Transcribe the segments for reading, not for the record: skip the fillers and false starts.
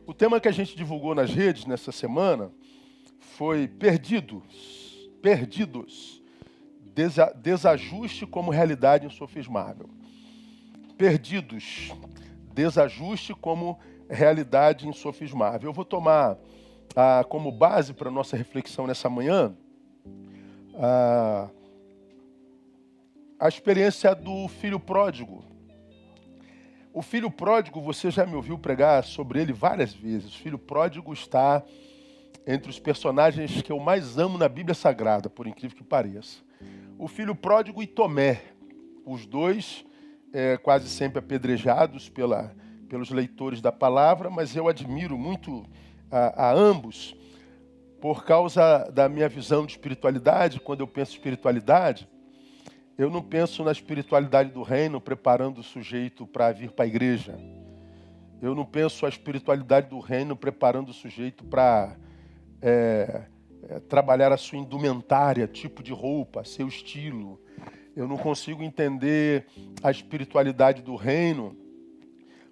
O tema que a gente divulgou nas redes nessa semana foi perdidos, desajuste como realidade insofismável. Perdidos, desajuste como realidade insofismável. Eu vou tomar como base para a nossa reflexão nessa manhã a experiência do filho pródigo. O filho pródigo, você já me ouviu pregar sobre ele várias vezes. O filho pródigo está entre os personagens que eu mais amo na Bíblia Sagrada, por incrível que pareça. O filho pródigo e Tomé, os dois quase sempre apedrejados pelos leitores da palavra, mas eu admiro muito a ambos por causa da minha visão de espiritualidade. Quando eu penso em espiritualidade, eu não penso na espiritualidade do reino preparando o sujeito para vir para a igreja. Eu não penso a espiritualidade do reino preparando o sujeito para trabalhar a sua indumentária, tipo de roupa, seu estilo. Eu não consigo entender a espiritualidade do reino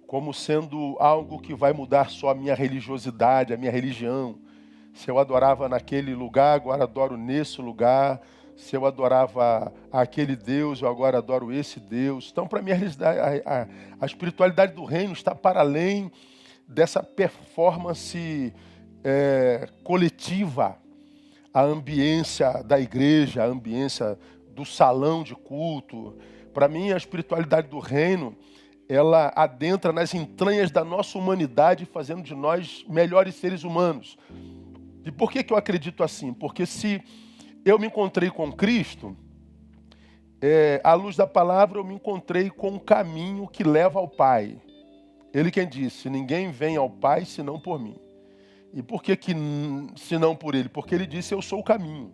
como sendo algo que vai mudar só a minha religiosidade, a minha religião. Se eu adorava naquele lugar, agora adoro nesse lugar. Se eu adorava aquele Deus, eu agora adoro esse Deus. Então, para mim, a espiritualidade do reino está para além dessa performance coletiva. A ambiência da igreja, a ambiência do salão de culto. Para mim, a espiritualidade do reino, ela adentra nas entranhas da nossa humanidade, fazendo de nós melhores seres humanos. E por que eu acredito assim? Porque se eu me encontrei com Cristo, à luz da palavra eu me encontrei com um caminho que leva ao Pai. Ele quem disse, ninguém vem ao Pai senão por mim. E por que senão por Ele? Porque Ele disse, eu sou o caminho.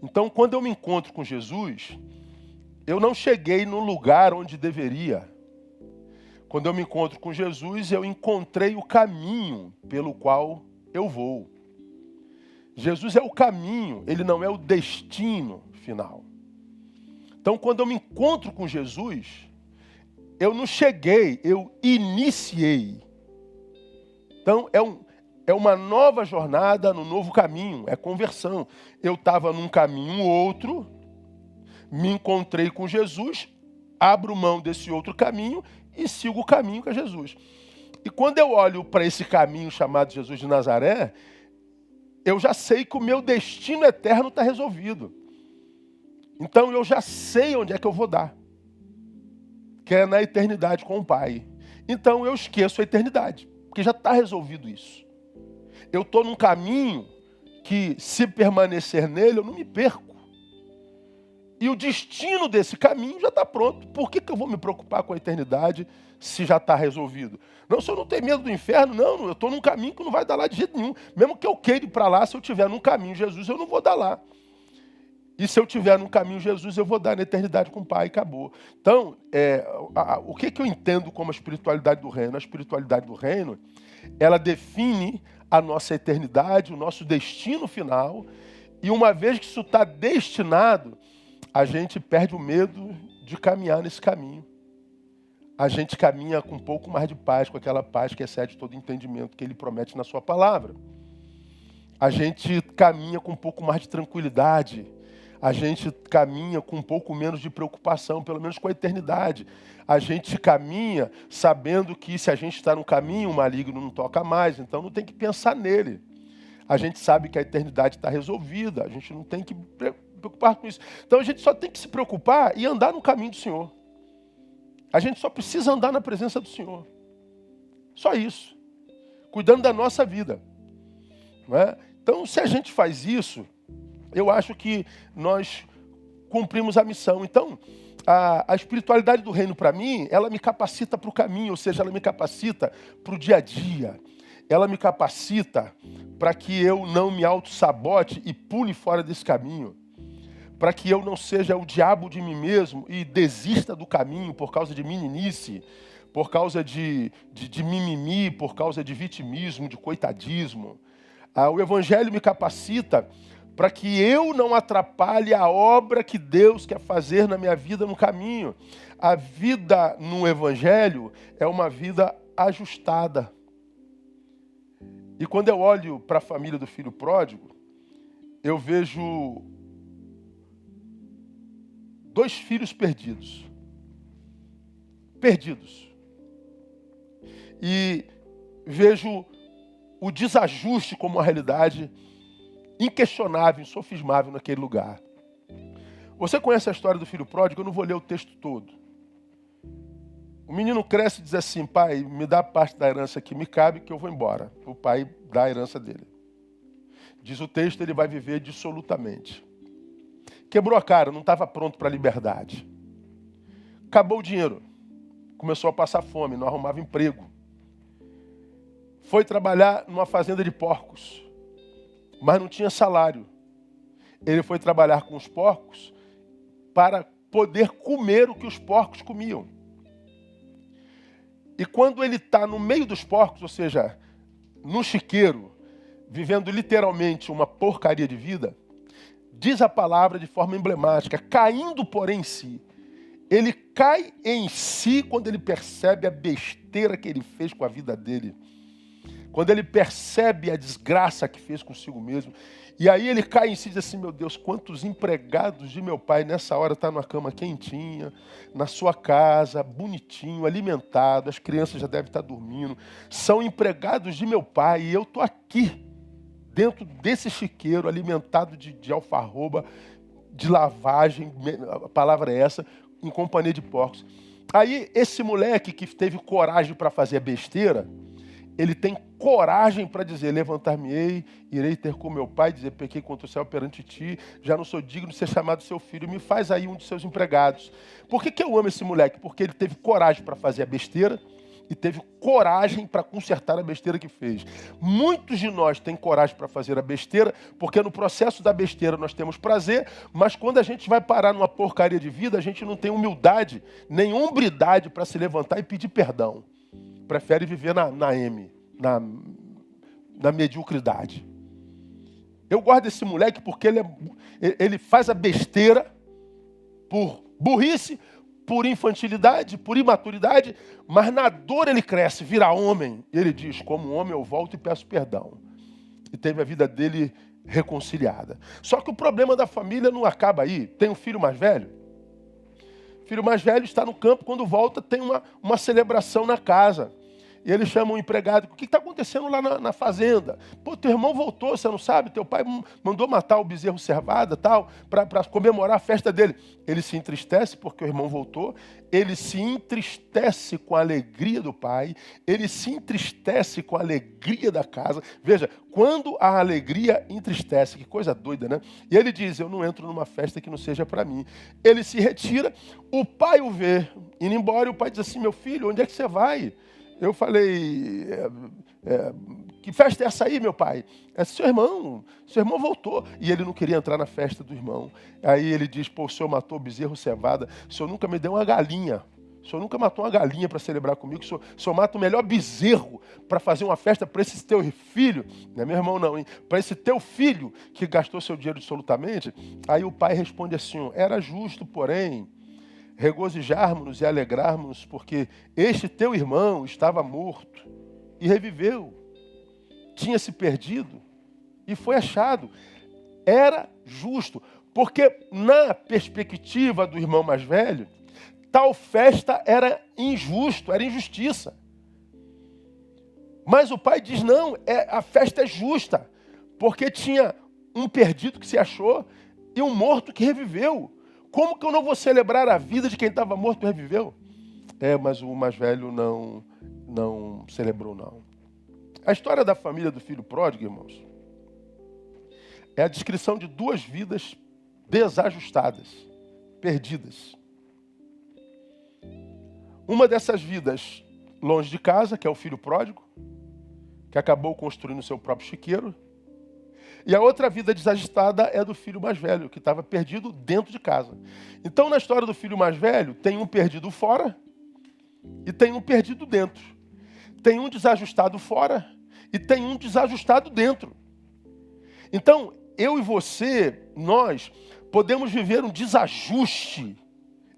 Então, quando eu me encontro com Jesus, eu não cheguei no lugar onde deveria. Quando eu me encontro com Jesus, eu encontrei o caminho pelo qual eu vou. Jesus é o caminho, ele não é o destino final. Então, quando eu me encontro com Jesus, eu não cheguei, eu iniciei. Então, é uma nova jornada no novo caminho, é conversão. Eu estava num caminho outro, me encontrei com Jesus, abro mão desse outro caminho e sigo o caminho que é Jesus. E quando eu olho para esse caminho chamado Jesus de Nazaré, eu já sei que o meu destino eterno está resolvido. Então eu já sei onde é que eu vou dar. Que é na eternidade com o Pai. Então eu esqueço a eternidade, porque já está resolvido isso. Eu estou num caminho que, se permanecer nele, eu não me perco. E o destino desse caminho já está pronto. Por que eu vou me preocupar com a eternidade se já está resolvido? Não, se eu não tenho medo do inferno, não, eu estou num caminho que não vai dar lá de jeito nenhum. Mesmo que eu queira ir para lá, se eu estiver num caminho Jesus, eu não vou dar lá. E se eu estiver num caminho Jesus, eu vou dar na eternidade com o Pai e acabou. Então, o que eu entendo como a espiritualidade do reino? A espiritualidade do reino, ela define a nossa eternidade, o nosso destino final. E uma vez que isso está destinado, a gente perde o medo de caminhar nesse caminho. A gente caminha com um pouco mais de paz, com aquela paz que excede todo entendimento que Ele promete na sua palavra. A gente caminha com um pouco mais de tranquilidade. A gente caminha com um pouco menos de preocupação, pelo menos com a eternidade. A gente caminha sabendo que se a gente está no caminho, o maligno não toca mais, então não tem que pensar nele. A gente sabe que a eternidade está resolvida, a gente não tem que preocupar com isso. Então a gente só tem que se preocupar e andar no caminho do Senhor. A gente só precisa andar na presença do Senhor. Só isso. Cuidando da nossa vida. Não é? Então, se a gente faz isso, eu acho que nós cumprimos a missão. Então, a espiritualidade do reino, para mim, ela me capacita para o caminho, ou seja, ela me capacita para o dia a dia. Ela me capacita para que eu não me auto-sabote e pule fora desse caminho. Para que eu não seja o diabo de mim mesmo e desista do caminho por causa de meninice, por causa de mimimi, por causa de vitimismo, de coitadismo. O Evangelho me capacita para que eu não atrapalhe a obra que Deus quer fazer na minha vida no caminho. A vida no Evangelho é uma vida ajustada. E quando eu olho para a família do filho pródigo, eu vejo dois filhos perdidos. Perdidos. E vejo o desajuste como uma realidade inquestionável, insofismável naquele lugar. Você conhece a história do filho pródigo? Eu não vou ler o texto todo. O menino cresce e diz assim: pai, me dá parte da herança que me cabe, que eu vou embora. O pai dá a herança dele. Diz o texto, ele vai viver dissolutamente. Quebrou a cara, não estava pronto para a liberdade. Acabou o dinheiro. Começou a passar fome, não arrumava emprego. Foi trabalhar numa fazenda de porcos, mas não tinha salário. Ele foi trabalhar com os porcos para poder comer o que os porcos comiam. E quando ele está no meio dos porcos, ou seja, no chiqueiro, vivendo literalmente uma porcaria de vida, diz a palavra de forma emblemática, caindo porém em si. Ele cai em si quando ele percebe a besteira que ele fez com a vida dele. Quando ele percebe a desgraça que fez consigo mesmo. E aí ele cai em si e diz assim: meu Deus, quantos empregados de meu pai nessa hora estão numa cama quentinha, na sua casa, bonitinho, alimentado, as crianças já devem estar dormindo. São empregados de meu pai e eu estou aqui, dentro desse chiqueiro, alimentado de alfarroba, de lavagem, a palavra é essa, em companhia de porcos. Aí esse moleque que teve coragem para fazer a besteira, ele tem coragem para dizer: levantar-me-ei, irei ter com meu pai, dizer: pequei contra o céu perante ti, já não sou digno de ser chamado seu filho, me faz aí um de seus empregados. Por que eu amo esse moleque? Porque ele teve coragem para fazer a besteira e teve coragem para consertar a besteira que fez. Muitos de nós têm coragem para fazer a besteira, porque no processo da besteira nós temos prazer, mas quando a gente vai parar numa porcaria de vida, a gente não tem humildade, nem hombridade para se levantar e pedir perdão. Prefere viver na mediocridade. Eu gosto desse moleque porque ele faz a besteira por burrice, por infantilidade, por imaturidade, mas na dor ele cresce, vira homem. E ele diz: como homem eu volto e peço perdão. E teve a vida dele reconciliada. Só que o problema da família não acaba aí. Tem um filho mais velho. O filho mais velho está no campo, quando volta tem uma celebração na casa. E ele chama um empregado: o que está acontecendo lá na fazenda? Pô, teu irmão voltou, você não sabe? Teu pai mandou matar o bezerro cevada, tal, para comemorar a festa dele. Ele se entristece porque o irmão voltou. Ele se entristece com a alegria do pai. Ele se entristece com a alegria da casa. Veja, quando a alegria entristece, que coisa doida, né? E ele diz: eu não entro numa festa que não seja para mim. Ele se retira, o pai o vê indo embora, e o pai diz assim: meu filho, onde é que você vai? Eu falei: que festa é essa aí, meu pai? É seu irmão voltou. E ele não queria entrar na festa do irmão. Aí ele diz: pô, o senhor matou o bezerro cevada, o senhor nunca me deu uma galinha. O senhor nunca matou uma galinha para celebrar comigo, o senhor mata o melhor bezerro para fazer uma festa para esse teu filho. Não é meu irmão não, hein? Para esse teu filho que gastou seu dinheiro absolutamente. Aí o pai responde assim: era justo, porém, regozijarmos-nos e alegrarmos, porque este teu irmão estava morto e reviveu. Tinha se perdido e foi achado. Era justo, porque na perspectiva do irmão mais velho, tal festa era injusto, era injustiça. Mas o pai diz: não, a festa é justa, porque tinha um perdido que se achou e um morto que reviveu. Como que eu não vou celebrar a vida de quem estava morto e reviveu? Mas o mais velho não celebrou, não. A história da família do filho pródigo, irmãos, é a descrição de duas vidas desajustadas, perdidas. Uma dessas vidas longe de casa, que é o filho pródigo, que acabou construindo o seu próprio chiqueiro. E a outra vida desajustada é do filho mais velho, que estava perdido dentro de casa. Então, na história do filho mais velho, tem um perdido fora e tem um perdido dentro. Tem um desajustado fora e tem um desajustado dentro. Então, eu e você, nós, podemos viver um desajuste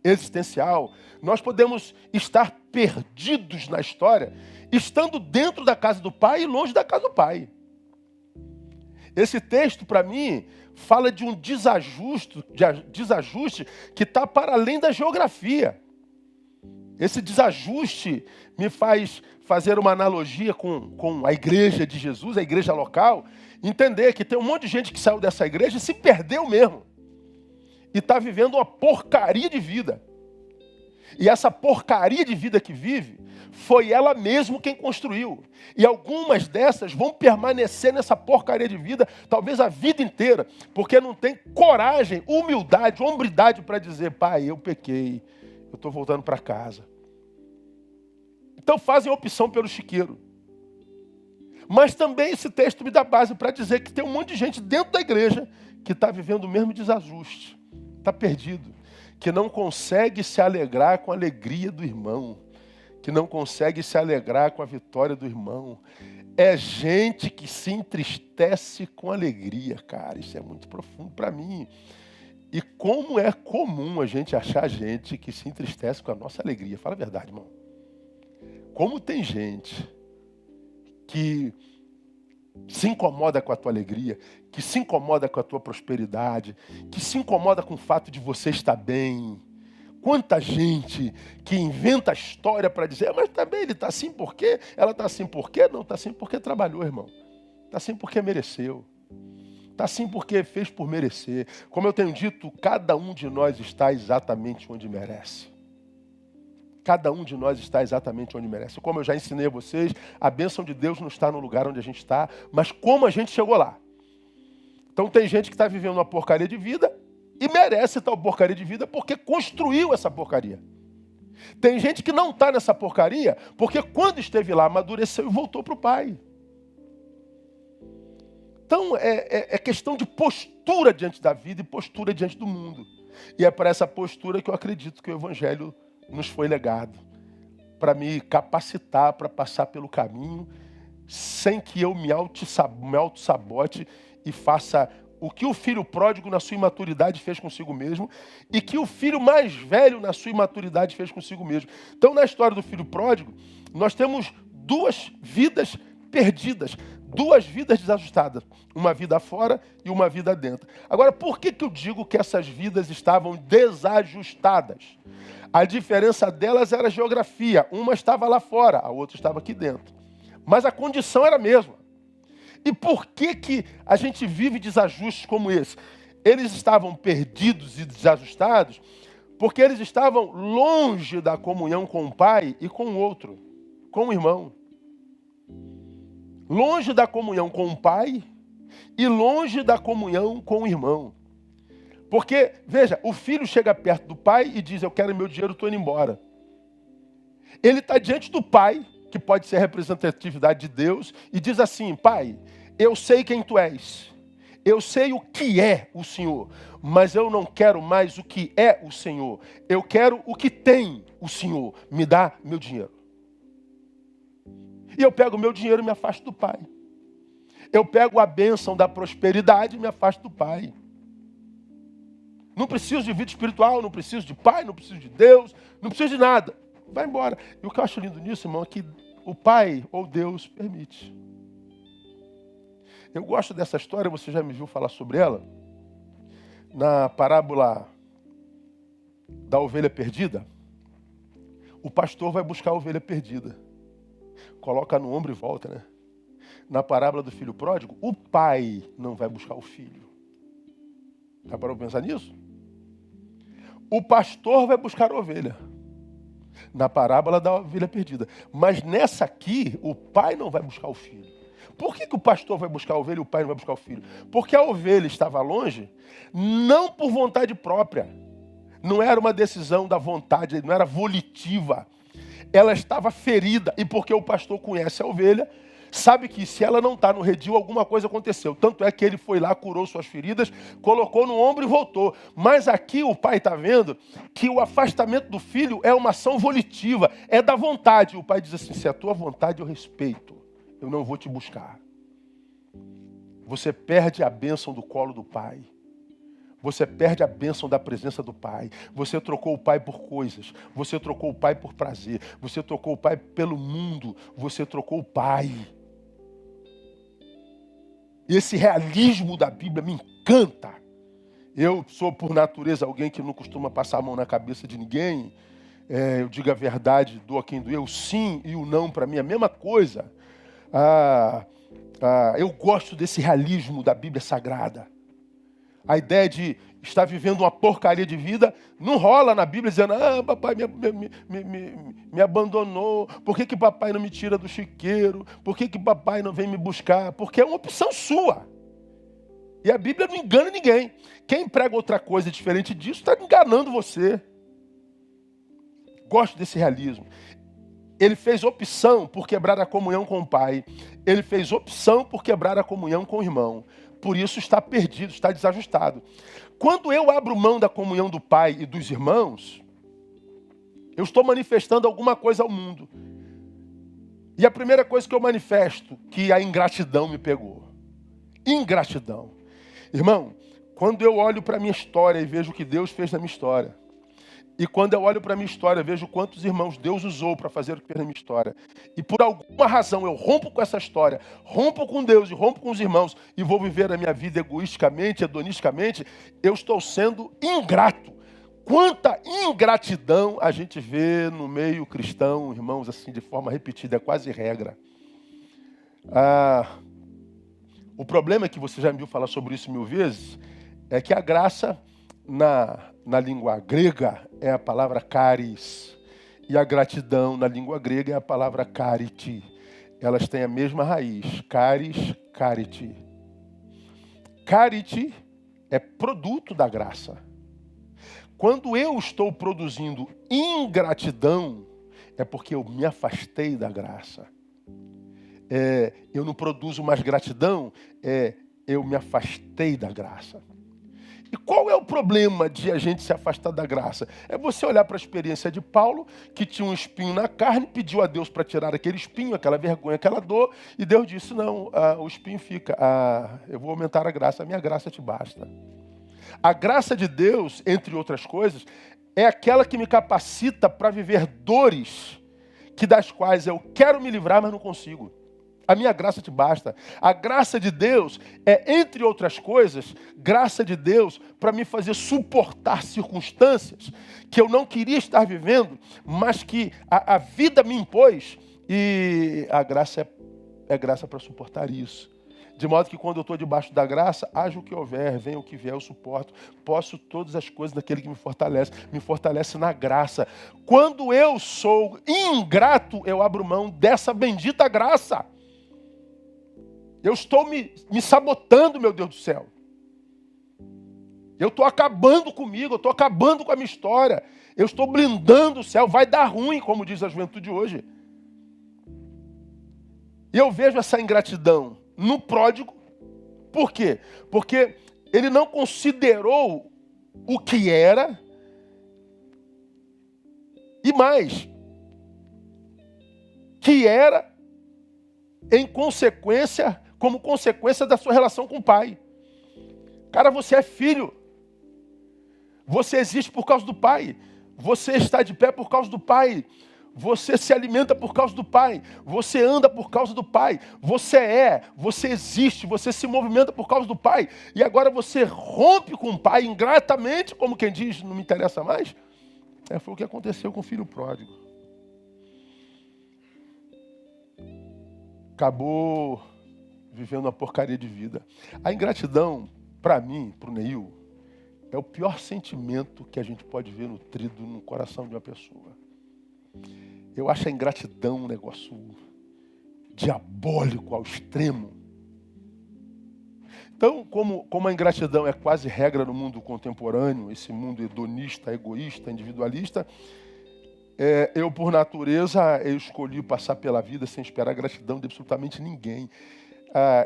existencial. Nós podemos estar perdidos na história estando dentro da casa do pai e longe da casa do pai. Esse texto, para mim, fala de um desajuste que está para além da geografia. Esse desajuste me faz fazer uma analogia com a igreja de Jesus, a igreja local, entender que tem um monte de gente que saiu dessa igreja e se perdeu mesmo. E está vivendo uma porcaria de vida. E essa porcaria de vida que vive, foi ela mesma quem construiu. E algumas dessas vão permanecer nessa porcaria de vida, talvez a vida inteira, porque não tem coragem, humildade, hombridade para dizer, pai, eu pequei, eu estou voltando para casa. Então fazem opção pelo chiqueiro. Mas também esse texto me dá base para dizer que tem um monte de gente dentro da igreja que está vivendo o mesmo desajuste. Está perdido. Que não consegue se alegrar com a alegria do irmão. Que não consegue se alegrar com a vitória do irmão. É gente que se entristece com alegria, cara. Isso é muito profundo para mim. E como é comum a gente achar gente que se entristece com a nossa alegria. Fala a verdade, irmão. Como tem gente que se incomoda com a tua alegria, que se incomoda com a tua prosperidade, que se incomoda com o fato de você estar bem. Quanta gente que inventa história para dizer, mas também ele está assim por quê? Ela está assim por quê? Não, está assim porque trabalhou, irmão. Está assim porque mereceu. Está assim porque fez por merecer. Como eu tenho dito, cada um de nós está exatamente onde merece. Cada um de nós está exatamente onde merece. Como eu já ensinei a vocês, a bênção de Deus não está no lugar onde a gente está, mas como a gente chegou lá. Então tem gente que está vivendo uma porcaria de vida e merece tal porcaria de vida porque construiu essa porcaria. Tem gente que não está nessa porcaria porque quando esteve lá, amadureceu e voltou para o Pai. Então é questão de postura diante da vida e postura diante do mundo. E é para essa postura que eu acredito que o Evangelho nos foi legado, para me capacitar para passar pelo caminho, sem que eu me auto-sabote e faça o que o filho pródigo na sua imaturidade fez consigo mesmo e que o filho mais velho na sua imaturidade fez consigo mesmo. Então, na história do filho pródigo, nós temos duas vidas perdidas, duas vidas desajustadas, uma vida fora e uma vida dentro. Agora, por que eu digo que essas vidas estavam desajustadas? A diferença delas era a geografia. Uma estava lá fora, a outra estava aqui dentro. Mas a condição era a mesma. E por que a gente vive desajustes como esse? Eles estavam perdidos e desajustados porque eles estavam longe da comunhão com o Pai e com o outro, com o irmão. Longe da comunhão com o Pai e longe da comunhão com o irmão. Porque, veja, o filho chega perto do pai e diz, eu quero meu dinheiro, estou indo embora. Ele está diante do pai, que pode ser a representatividade de Deus, e diz assim, pai, eu sei quem tu és. Eu sei o que é o Senhor, mas eu não quero mais o que é o Senhor. Eu quero o que tem o Senhor. Me dá meu dinheiro. E eu pego o meu dinheiro e me afasto do pai. Eu pego a bênção da prosperidade e me afasto do pai. Não preciso de vida espiritual, não preciso de pai, não preciso de Deus, não preciso de nada. Vai embora. E o que eu acho lindo nisso, irmão, é que o pai ou Deus permite. Eu gosto dessa história, você já me viu falar sobre ela. Na parábola da ovelha perdida, o pastor vai buscar a ovelha perdida. Coloca no ombro e volta, né? Na parábola do filho pródigo, o pai não vai buscar o filho. Já parou para pensar nisso? O pastor vai buscar a ovelha. Na parábola da ovelha perdida. Mas nessa aqui, o pai não vai buscar o filho. Por que o pastor vai buscar a ovelha e o pai não vai buscar o filho? Porque a ovelha estava longe, não por vontade própria. Não era uma decisão da vontade, não era volitiva. Ela estava ferida. E porque o pastor conhece a ovelha, sabe que se ela não está no redil, alguma coisa aconteceu. Tanto é que ele foi lá, curou suas feridas, colocou no ombro e voltou. Mas aqui o pai está vendo que o afastamento do filho é uma ação volitiva, é da vontade. O pai diz assim, se é a tua vontade eu respeito, eu não vou te buscar. Você perde a bênção do colo do pai. Você perde a bênção da presença do Pai. Você trocou o Pai por coisas. Você trocou o Pai por prazer. Você trocou o Pai pelo mundo. Você trocou o Pai. E esse realismo da Bíblia me encanta. Eu sou, por natureza, alguém que não costuma passar a mão na cabeça de ninguém. Eu digo a verdade, dou a quem doer. O sim e o não, para mim, é a mesma coisa. Eu gosto desse realismo da Bíblia Sagrada. A ideia de estar vivendo uma porcaria de vida não rola na Bíblia dizendo: papai me abandonou, por que papai não me tira do chiqueiro, por que papai não vem me buscar? Porque é uma opção sua. E a Bíblia não engana ninguém. Quem prega outra coisa diferente disso está enganando você. Gosto desse realismo. Ele fez opção por quebrar a comunhão com o Pai. Ele fez opção por quebrar a comunhão com o irmão. Por isso está perdido, está desajustado. Quando eu abro mão da comunhão do Pai e dos irmãos, eu estou manifestando alguma coisa ao mundo. E a primeira coisa que eu manifesto, que a ingratidão me pegou. Ingratidão. Irmão, quando eu olho para a minha história e vejo o que Deus fez na minha história, e quando eu olho para a minha história, vejo quantos irmãos Deus usou para fazer o que fez na minha história. E por alguma razão eu rompo com essa história, rompo com Deus e rompo com os irmãos e vou viver a minha vida egoisticamente, hedonisticamente, eu estou sendo ingrato. Quanta ingratidão a gente vê no meio cristão, irmãos, assim, de forma repetida, é quase regra. O problema é que você já me viu falar sobre isso 1000 vezes, é que a graça na língua grega é a palavra charis. E a gratidão na língua grega é a palavra chariti. Elas têm a mesma raiz. Charis, chariti. Chariti é produto da graça. Quando eu estou produzindo ingratidão, é porque eu me afastei da graça. Eu não produzo mais gratidão, eu me afastei da graça. E qual é o problema de a gente se afastar da graça? É você olhar para a experiência de Paulo, que tinha um espinho na carne, pediu a Deus para tirar aquele espinho, aquela vergonha, aquela dor, e Deus disse: não, o espinho fica, eu vou aumentar a graça, a minha graça te basta. A graça de Deus, entre outras coisas, é aquela que me capacita para viver dores, das quais eu quero me livrar, mas não consigo. A minha graça te basta. A graça de Deus é, entre outras coisas, graça de Deus para me fazer suportar circunstâncias que eu não queria estar vivendo, mas que a vida me impôs. E a graça é graça para suportar isso. De modo que quando eu estou debaixo da graça, haja o que houver, venha o que vier, eu suporto. Posso todas as coisas daquele que me fortalece na graça. Quando eu sou ingrato, eu abro mão dessa bendita graça. Eu estou me sabotando, meu Deus do céu. Eu estou acabando comigo, eu estou acabando com a minha história. Eu estou blindando o céu, vai dar ruim, como diz a juventude hoje. E eu vejo essa ingratidão no pródigo. Por quê? Porque ele não considerou o que era. E mais, que era como consequência da sua relação com o pai. Cara, você é filho. Você existe por causa do pai. Você está de pé por causa do pai. Você se alimenta por causa do pai. Você anda por causa do pai. Você existe, você se movimenta por causa do pai. E agora você rompe com o pai ingratamente, como quem diz, não me interessa mais. Foi o que aconteceu com o filho pródigo. Acabou vivendo uma porcaria de vida. A ingratidão, para mim, para o Neil, é o pior sentimento que a gente pode ver nutrido no coração de uma pessoa. Eu acho a ingratidão um negócio diabólico ao extremo. Então, como a ingratidão é quase regra no mundo contemporâneo, esse mundo hedonista, egoísta, individualista, eu, por natureza, eu escolhi passar pela vida sem esperar gratidão de absolutamente ninguém.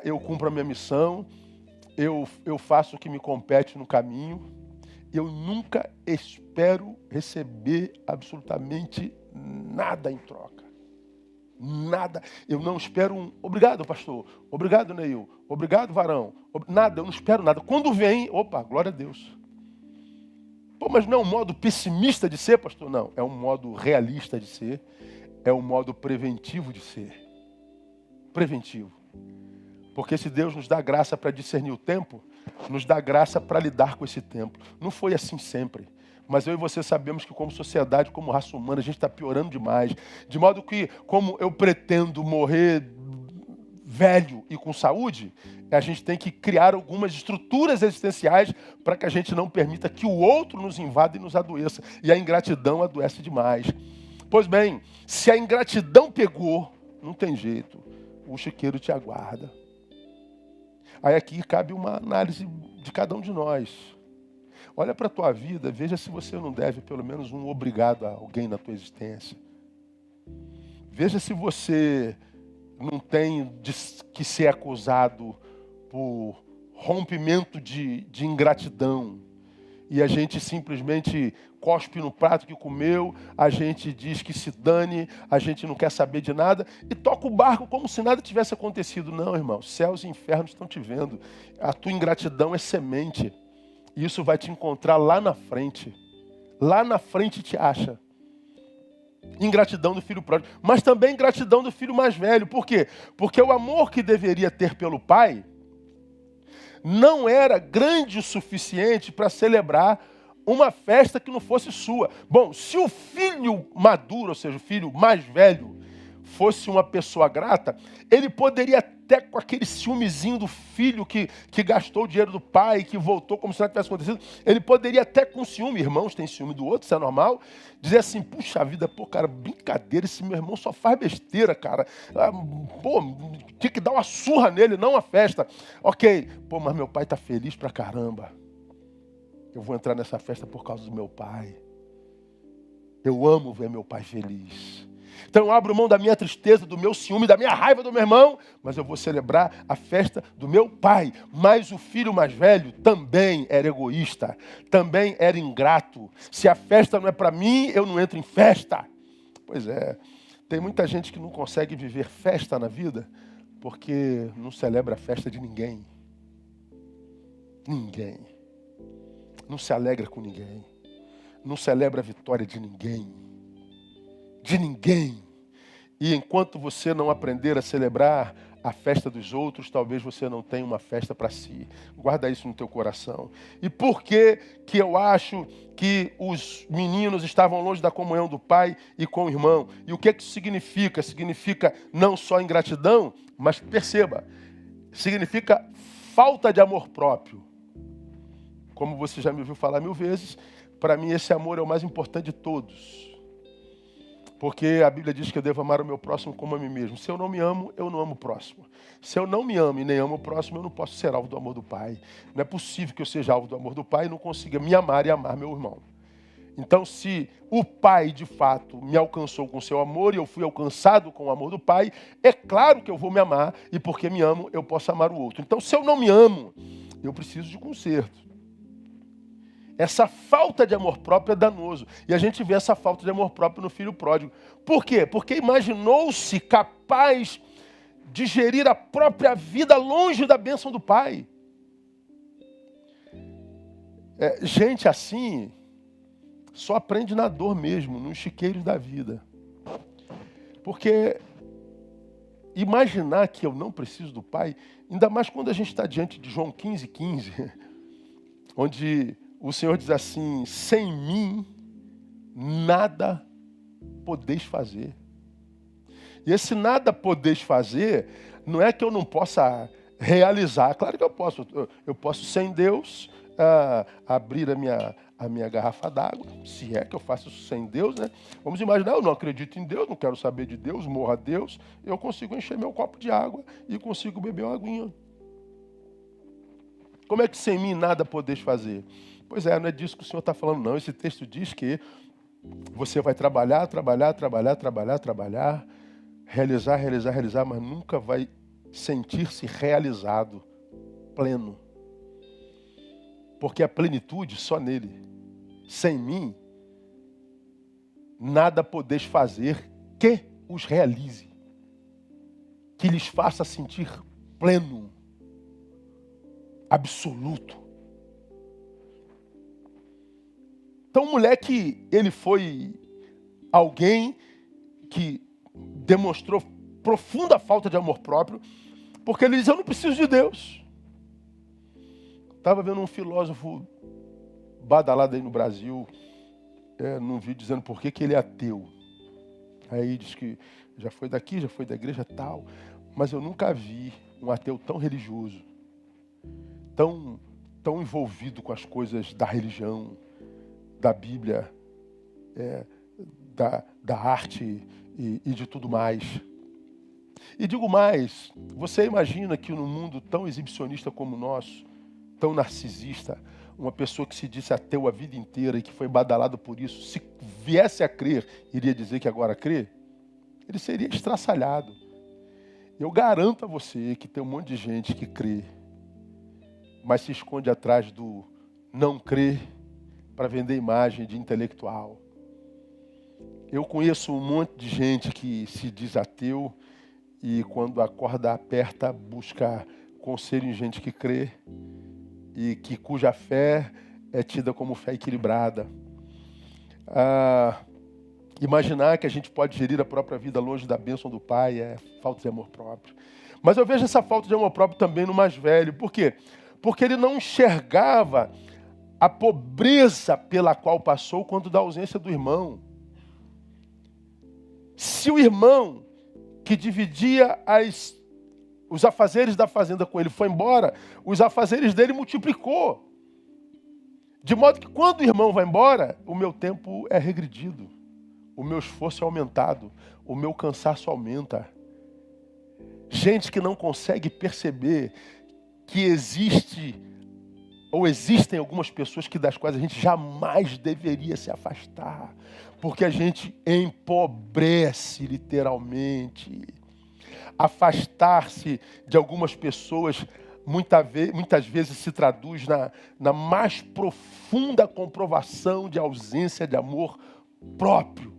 Eu cumpro a minha missão, eu faço o que me compete no caminho, eu nunca espero receber absolutamente nada em troca. Nada. Eu não espero um obrigado, pastor, obrigado, Neil, obrigado, varão. Nada, eu não espero nada. Quando vem, opa, glória a Deus. Pô, mas não é um modo pessimista de ser, pastor? Não, é um modo realista de ser. É um modo preventivo de ser. Preventivo. Porque se Deus nos dá graça para discernir o tempo, nos dá graça para lidar com esse tempo. Não foi assim sempre. Mas eu e você sabemos que como sociedade, como raça humana, a gente está piorando demais. De modo que, como eu pretendo morrer velho e com saúde, a gente tem que criar algumas estruturas existenciais para que a gente não permita que o outro nos invada e nos adoeça. E a ingratidão adoece demais. Pois bem, se a ingratidão pegou, não tem jeito. O chiqueiro te aguarda. Aí aqui cabe uma análise de cada um de nós. Olha para a tua vida, veja se você não deve pelo menos um obrigado a alguém na tua existência. Veja se você não tem que ser acusado por rompimento de ingratidão. E a gente simplesmente cospe no prato que comeu, a gente diz que se dane, a gente não quer saber de nada e toca o barco como se nada tivesse acontecido. Não, irmão, céus e infernos estão te vendo. A tua ingratidão é semente. E isso vai te encontrar lá na frente. Lá na frente te acha. Ingratidão do filho pródigo, mas também ingratidão do filho mais velho. Por quê? Porque o amor que deveria ter pelo pai não era grande o suficiente para celebrar uma festa que não fosse sua. Bom, se o filho maduro, ou seja, o filho mais velho, fosse uma pessoa grata, ele poderia até com aquele ciúmezinho do filho que gastou o dinheiro do pai, que voltou como se nada tivesse acontecido, ele poderia até com ciúme, irmãos têm ciúme do outro, isso é normal, dizer assim, puxa vida, pô, cara, brincadeira, esse meu irmão só faz besteira, cara. Pô, tinha que dar uma surra nele, não uma festa. Ok, pô, mas meu pai tá feliz pra caramba. Eu vou entrar nessa festa por causa do meu pai. Eu amo ver meu pai feliz. Então eu abro mão da minha tristeza, do meu ciúme, da minha raiva do meu irmão, mas eu vou celebrar a festa do meu pai. Mas o filho mais velho também era egoísta, também era ingrato. Se a festa não é para mim, eu não entro em festa. Pois é, tem muita gente que não consegue viver festa na vida porque não celebra a festa de ninguém. Ninguém. Não se alegra com ninguém. Não celebra a vitória de ninguém. De ninguém. E enquanto você não aprender a celebrar a festa dos outros, talvez você não tenha uma festa para si. Guarda isso no teu coração. E por que que eu acho que os meninos estavam longe da comunhão do pai e com o irmão? E o que é que isso significa? Significa não só ingratidão, mas perceba, significa falta de amor próprio. Como você já me ouviu falar 1000 vezes, para mim esse amor é o mais importante de todos. Porque a Bíblia diz que eu devo amar o meu próximo como a mim mesmo. Se eu não me amo, eu não amo o próximo. Se eu não me amo e nem amo o próximo, eu não posso ser alvo do amor do Pai. Não é possível que eu seja alvo do amor do Pai e não consiga me amar e amar meu irmão. Então, se o Pai, de fato, me alcançou com seu amor e eu fui alcançado com o amor do Pai, é claro que eu vou me amar e porque me amo, eu posso amar o outro. Então, se eu não me amo, eu preciso de conserto. Essa falta de amor próprio é danoso. E a gente vê essa falta de amor próprio no filho pródigo. Por quê? Porque imaginou-se capaz de gerir a própria vida longe da bênção do pai. Gente assim só aprende na dor mesmo, nos chiqueiros da vida. Porque imaginar que eu não preciso do pai, ainda mais quando a gente está diante de João 15:15, onde o Senhor diz assim, sem mim, nada podeis fazer. E esse nada podeis fazer, não é que eu não possa realizar. Claro que eu posso. Eu posso, sem Deus, abrir a minha garrafa d'água. Se é que eu faço isso sem Deus, né? Vamos imaginar, eu não acredito em Deus, não quero saber de Deus, morro a Deus. Eu consigo encher meu copo de água e consigo beber uma aguinha. Como é que sem mim nada podeis fazer? Pois é, não é disso que o Senhor está falando, não. Esse texto diz que você vai trabalhar, realizar, mas nunca vai sentir-se realizado, pleno. Porque a plenitude só nele. Sem mim, nada podeis fazer que os realize, que lhes faça sentir pleno, absoluto. Então o moleque, ele foi alguém que demonstrou profunda falta de amor próprio, porque ele diz, eu não preciso de Deus. Estava vendo um filósofo badalado aí no Brasil, num vídeo dizendo por que ele é ateu. Aí diz que já foi daqui, já foi da igreja tal, mas eu nunca vi um ateu tão religioso, tão envolvido com as coisas da religião, da Bíblia, da arte e de tudo mais. E digo mais, você imagina que num mundo tão exibicionista como o nosso, tão narcisista, uma pessoa que se disse ateu a vida inteira e que foi badalado por isso, se viesse a crer, iria dizer que agora crê? Ele seria estraçalhado. Eu garanto a você que tem um monte de gente que crê, mas se esconde atrás do não crer para vender imagem de intelectual. Eu conheço um monte de gente que se diz ateu e quando a corda aperta busca conselho em gente que crê e cuja fé é tida como fé equilibrada. Imaginar que a gente pode gerir a própria vida longe da bênção do Pai é falta de amor próprio. Mas eu vejo essa falta de amor próprio também no mais velho. Por quê? Porque ele não enxergava a pobreza pela qual passou quando da ausência do irmão. Se o irmão que dividia os afazeres da fazenda com ele foi embora, os afazeres dele multiplicou. De modo que quando o irmão vai embora, o meu tempo é regredido. O meu esforço é aumentado. O meu cansaço aumenta. Gente que não consegue perceber que existem algumas pessoas das quais a gente jamais deveria se afastar. Porque a gente empobrece literalmente. Afastar-se de algumas pessoas muitas vezes se traduz na mais profunda comprovação de ausência de amor próprio.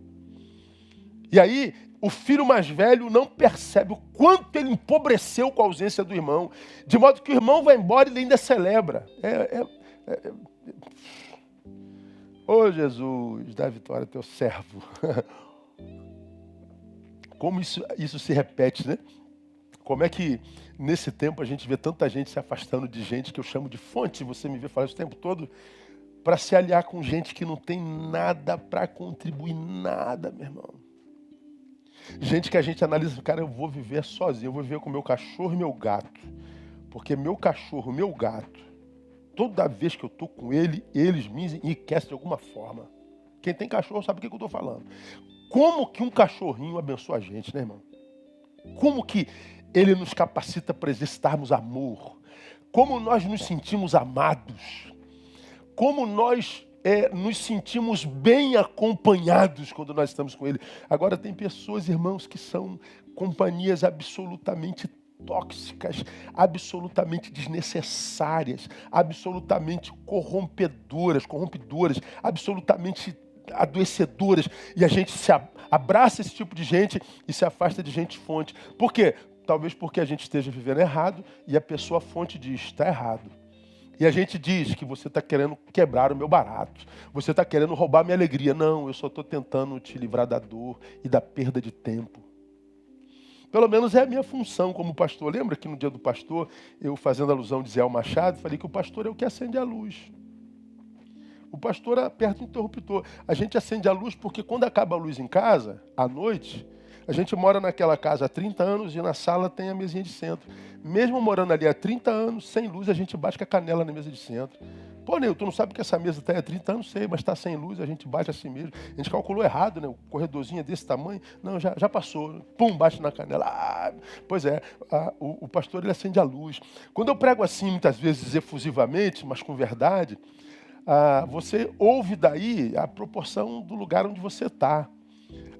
E aí, o filho mais velho não percebe o quanto ele empobreceu com a ausência do irmão, de modo que o irmão vai embora e ele ainda celebra. Ô Jesus, dá vitória ao teu servo. Como isso se repete, né? Como é que nesse tempo a gente vê tanta gente se afastando de gente que eu chamo de fonte, você me vê falar isso o tempo todo, para se aliar com gente que não tem nada para contribuir, nada, meu irmão. Gente que a gente analisa, cara, eu vou viver sozinho, eu vou viver com meu cachorro e meu gato. Porque meu cachorro, meu gato, toda vez que eu estou com eles me enriquecem de alguma forma. Quem tem cachorro sabe o que eu estou falando. Como que um cachorrinho abençoa a gente, né, irmão? Como que ele nos capacita para exercitarmos amor? Como nós nos sentimos amados? Como nós nos sentimos bem acompanhados quando nós estamos com ele? Agora tem pessoas, irmãos, que são companhias absolutamente tóxicas, absolutamente desnecessárias, absolutamente corrompedoras, absolutamente adoecedoras. E a gente se abraça esse tipo de gente e se afasta de gente fonte. Por quê? Talvez porque a gente esteja vivendo errado e a pessoa fonte diz, está errado. E a gente diz que você está querendo quebrar o meu barato, você está querendo roubar a minha alegria. Não, eu só estou tentando te livrar da dor e da perda de tempo. Pelo menos é a minha função como pastor. Lembra que no dia do pastor, eu fazendo alusão de Zé Machado, falei que o pastor é o que acende a luz. O pastor aperta o interruptor. A gente acende a luz porque quando acaba a luz em casa, à noite, a gente mora naquela casa há 30 anos e na sala tem a mesinha de centro. Mesmo morando ali há 30 anos, sem luz, a gente bate com a canela na mesa de centro. Pô, Nil, tu não sabe que essa mesa está aí há 30 anos? Sei, mas está sem luz, a gente bate assim mesmo. A gente calculou errado, né? O corredorzinho é desse tamanho. Não, já passou. Pum, bate na canela. Pois é, o pastor ele acende a luz. Quando eu prego assim, muitas vezes efusivamente, mas com verdade, você ouve daí a proporção do lugar onde você está.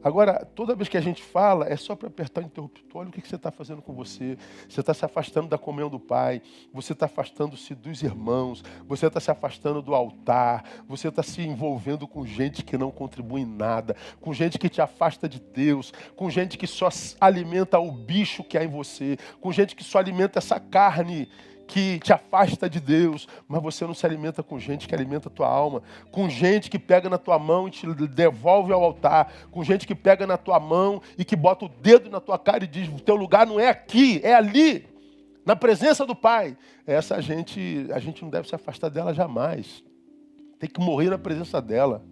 Agora, toda vez que a gente fala, é só para apertar o interruptor. Olha o que você está fazendo com você. Você está se afastando da comunhão do Pai. Você está afastando-se dos irmãos. Você está se afastando do altar. Você está se envolvendo com gente que não contribui em nada. Com gente que te afasta de Deus. Com gente que só alimenta o bicho que há em você. Com gente que só alimenta essa carne que te afasta de Deus, mas você não se alimenta com gente que alimenta a tua alma, com gente que pega na tua mão e te devolve ao altar, com gente que pega na tua mão e que bota o dedo na tua cara e diz, o teu lugar não é aqui, é ali, na presença do Pai. Essa gente, a gente não deve se afastar dela jamais. Tem que morrer na presença dela.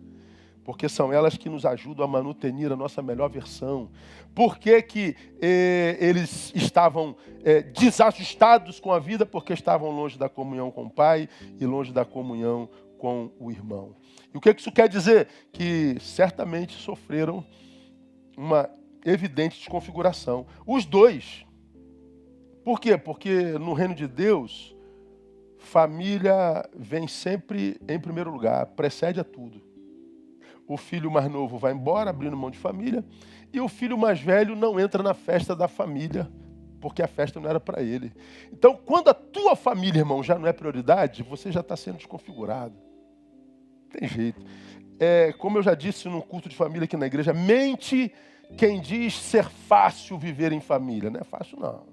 Porque são elas que nos ajudam a manutenir a nossa melhor versão. Por que eles estavam desajustados com a vida? Porque estavam longe da comunhão com o Pai e longe da comunhão com o irmão. E o que isso quer dizer? Que certamente sofreram uma evidente desconfiguração. Os dois. Por quê? Porque no reino de Deus, família vem sempre em primeiro lugar, precede a tudo. O filho mais novo vai embora, abrindo mão de família, e o filho mais velho não entra na festa da família, porque a festa não era para ele. Então, quando a tua família, irmão, já não é prioridade, você já está sendo desconfigurado. Não tem jeito. Como eu já disse num culto de família aqui na igreja, mente quem diz ser fácil viver em família. Não é fácil, não.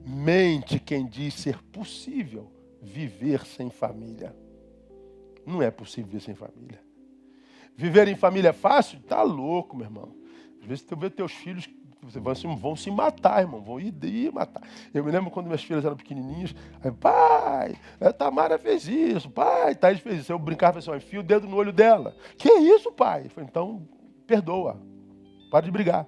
Mente quem diz ser possível viver sem família. Não é possível viver sem família. Viver em família é fácil? Tá louco, meu irmão. Às vezes tu vê teus filhos vão se matar, irmão. Vão ir matar. Eu me lembro quando minhas filhas eram pequenininhas. Aí, pai, a Tamara fez isso. Pai, Thaís fez isso. Eu brincava assim, enfia o dedo no olho dela. Que isso, pai? Eu falei, então, perdoa. Para de brigar.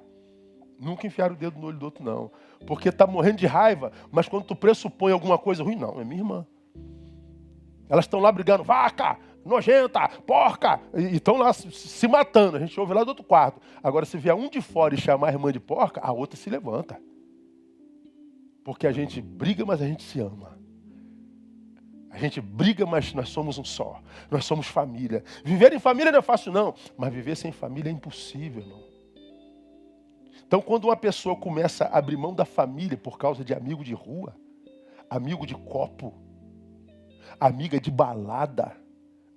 Nunca enfiar o dedo no olho do outro, não. Porque tá morrendo de raiva, mas quando tu pressupõe alguma coisa ruim, não, é minha irmã. Elas estão lá brigando, vaca, nojenta, porca, e estão lá se matando. A gente ouve lá do outro quarto. Agora, se vier um de fora e chamar a irmã de porca, a outra se levanta. Porque a gente briga, mas a gente se ama. A gente briga, mas nós somos um só. Nós somos família. Viver em família não é fácil, não. Mas viver sem família é impossível, irmão. Então, quando uma pessoa começa a abrir mão da família por causa de amigo de rua, amigo de copo, amiga de balada,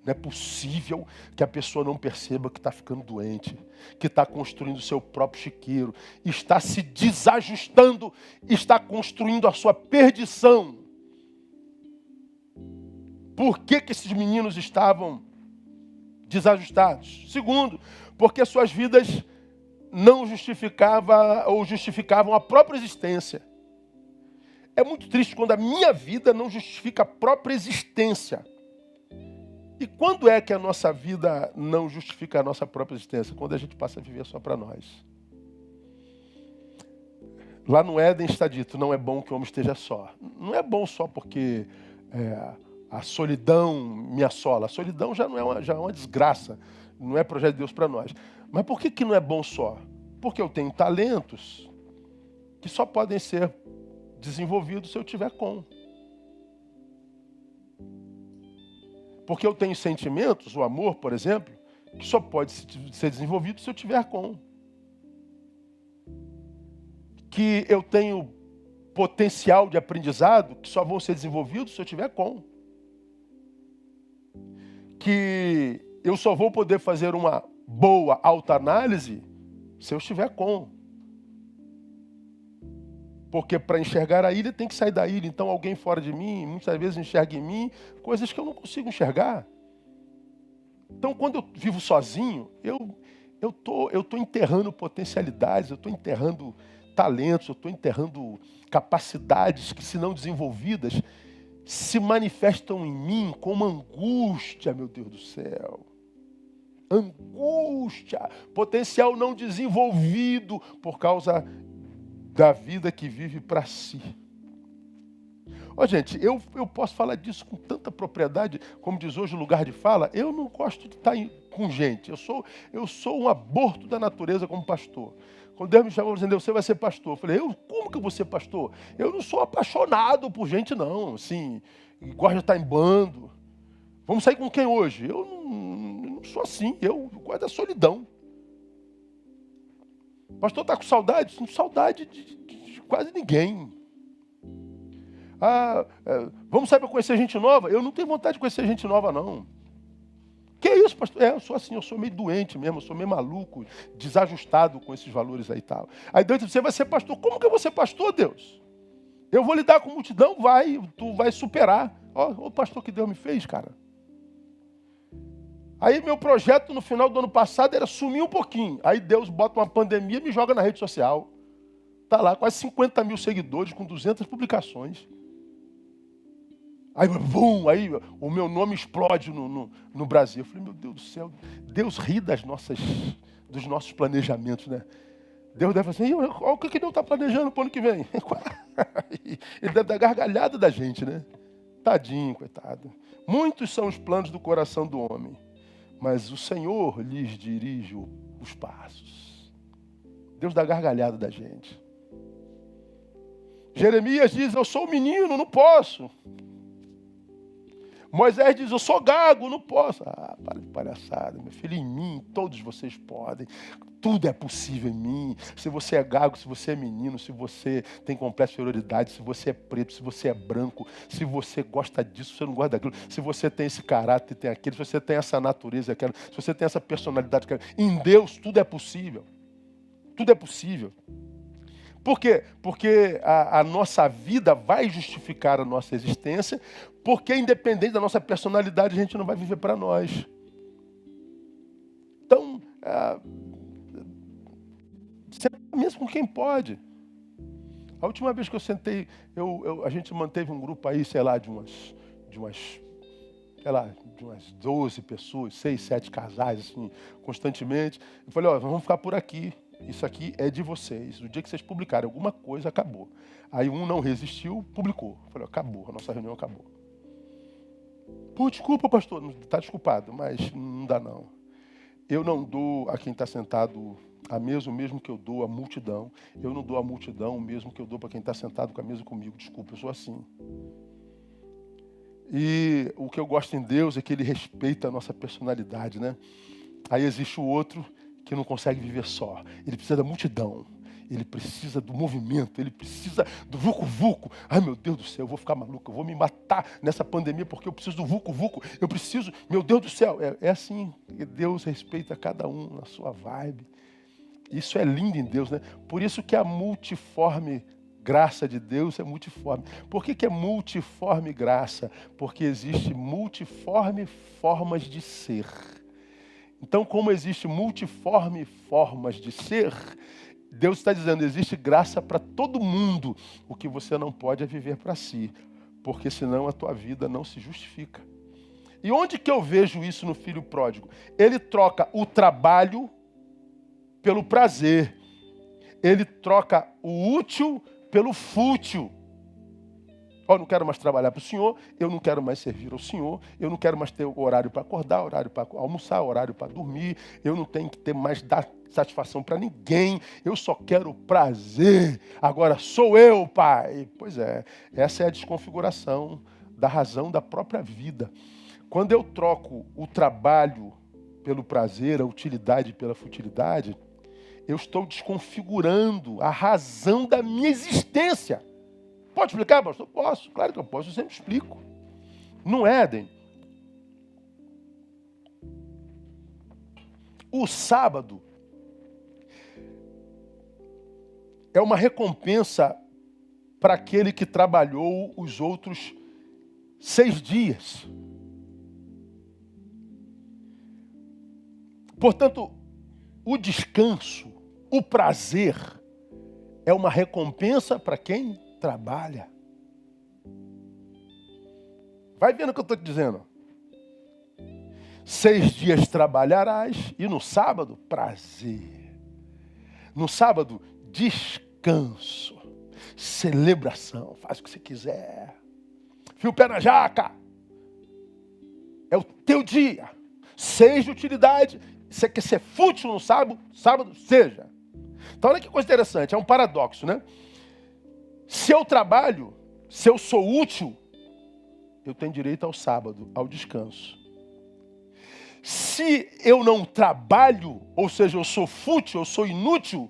não é possível que a pessoa não perceba que está ficando doente, que está construindo o seu próprio chiqueiro, está se desajustando, está construindo a sua perdição. Por que esses meninos estavam desajustados? Segundo, porque suas vidas não justificavam a própria existência. É muito triste quando a minha vida não justifica a própria existência. E quando é que a nossa vida não justifica a nossa própria existência? Quando a gente passa a viver só para nós. Lá no Éden está dito, não é bom que o homem esteja só. Não é bom só porque a solidão me assola. A solidão já é uma desgraça. Não é projeto de Deus para nós. Mas por que não é bom só? Porque eu tenho talentos que só podem ser desenvolvidos se eu tiver com. Porque eu tenho sentimentos, o amor, por exemplo, que só pode ser desenvolvido se eu tiver com. Que eu tenho potencial de aprendizado que só vão ser desenvolvidos se eu tiver com. Que eu só vou poder fazer uma boa autoanálise se eu estiver com. Porque para enxergar a ilha tem que sair da ilha. Então alguém fora de mim, muitas vezes enxerga em mim coisas que eu não consigo enxergar. Então quando eu vivo sozinho, eu tô enterrando potencialidades, eu estou enterrando talentos, eu estou enterrando capacidades que, se não desenvolvidas, se manifestam em mim como angústia, meu Deus do céu. Angústia, potencial não desenvolvido por causa da vida que vive para si. Gente, eu posso falar disso com tanta propriedade, como diz hoje o lugar de fala. Eu não gosto de estar com gente. Eu sou um aborto da natureza como pastor. Quando Deus me chamou dizendo, você vai ser pastor. Eu falei, como que eu vou ser pastor? Eu não sou apaixonado por gente, não. Assim, gosto de estar em bando. Vamos sair com quem hoje? Eu não sou assim. Eu gosto da solidão. Pastor está com saudade? Não, saudade de quase ninguém. Vamos sair para conhecer gente nova? Eu não tenho vontade de conhecer gente nova, não. Que isso, pastor? Eu sou assim, eu sou meio doente mesmo, eu sou meio maluco, desajustado com esses valores aí e tal. Aí Deus disse, você vai ser pastor. Como que eu vou ser pastor, Deus? Eu vou lidar com multidão, tu vai superar. Ó, o pastor que Deus me fez, cara. Aí meu projeto no final do ano passado era sumir um pouquinho. Aí Deus bota uma pandemia e me joga na rede social. Tá lá, quase 50 mil seguidores com 200 publicações. Aí, bum, aí o meu nome explode no Brasil. Eu falei, meu Deus do céu, Deus ri dos nossos planejamentos, né? Deus deve fazer assim, olha o que Deus está planejando para o ano que vem. Ele deve dar gargalhada da gente, né? Tadinho, coitado. Muitos são os planos do coração do homem, mas o Senhor lhes dirige os passos. Deus dá gargalhada da gente. Jeremias diz, eu sou menino, não posso. Moisés diz, eu sou gago, não posso. Ah, para de palhaçada, meu filho, em mim todos vocês podem. Tudo é possível em mim. Se você é gago, se você é menino, se você tem complexo de inferioridade, se você é preto, se você é branco, se você gosta disso, se você não gosta daquilo, se você tem esse caráter, tem aquele, se você tem essa natureza, aquela, se você tem essa personalidade, aquela, em Deus tudo é possível. Tudo é possível. Por quê? Porque a nossa vida vai justificar a nossa existência, porque independente da nossa personalidade, a gente não vai viver para nós. Então, você mesmo com quem pode. A última vez que eu sentei, a gente manteve um grupo aí, sei lá, de umas 12 pessoas, 6, 7 casais, assim, constantemente. Eu falei, ó, vamos ficar por aqui. Isso aqui é de vocês. No dia que vocês publicarem alguma coisa, acabou. Aí um não resistiu, publicou. Eu falei, acabou, a nossa reunião acabou. Pô, desculpa, pastor. Está desculpado, mas não dá não. Eu não dou a quem está sentado a mesa o mesmo que eu dou à multidão. Eu não dou à multidão o mesmo que eu dou para quem está sentado com a mesa comigo. Desculpa, eu sou assim. E o que eu gosto em Deus é que Ele respeita a nossa personalidade, né? Aí existe o outro que não consegue viver só. Ele precisa da multidão. Ele precisa do movimento. Ele precisa do vucu-vucu. Ai, meu Deus do céu, eu vou ficar maluco. Eu vou me matar nessa pandemia porque eu preciso do vucu-vucu. Eu preciso... Meu Deus do céu. É assim. Deus respeita cada um na sua vibe. Isso é lindo em Deus, né? Por isso que a multiforme graça de Deus é multiforme. Por que é multiforme graça? Porque existe multiforme formas de ser. Então, como existe multiforme formas de ser, Deus está dizendo, existe graça para todo mundo. O que você não pode é viver para si, porque senão a tua vida não se justifica. E onde que eu vejo isso no filho pródigo? Ele troca o trabalho pelo prazer. Ele troca o útil pelo fútil. Eu não quero mais trabalhar para o Senhor, eu não quero mais servir ao Senhor, eu não quero mais ter horário para acordar, horário para almoçar, horário para dormir, eu não tenho que ter mais dar satisfação para ninguém, eu só quero prazer. Agora sou eu, Pai. Pois é, essa é a desconfiguração da razão da própria vida. Quando eu troco o trabalho pelo prazer, a utilidade pela futilidade, eu estou desconfigurando a razão da minha existência. Pode explicar, pastor? Posso, claro que eu posso, eu sempre explico. No Éden, o sábado é uma recompensa para aquele que trabalhou os outros 6 dias. Portanto, o descanso, o prazer, é uma recompensa para quem trabalha. Vai vendo o que eu estou te dizendo. 6 dias trabalharás e no sábado, prazer. No sábado, descanso, celebração, faz o que você quiser. Fia o pé na jaca. É o teu dia. 6 de utilidade. Você quer ser fútil no sábado? Sábado, seja. Então olha que coisa interessante, é um paradoxo, né? Se eu trabalho, se eu sou útil, eu tenho direito ao sábado, ao descanso. Se eu não trabalho, ou seja, eu sou fútil, eu sou inútil,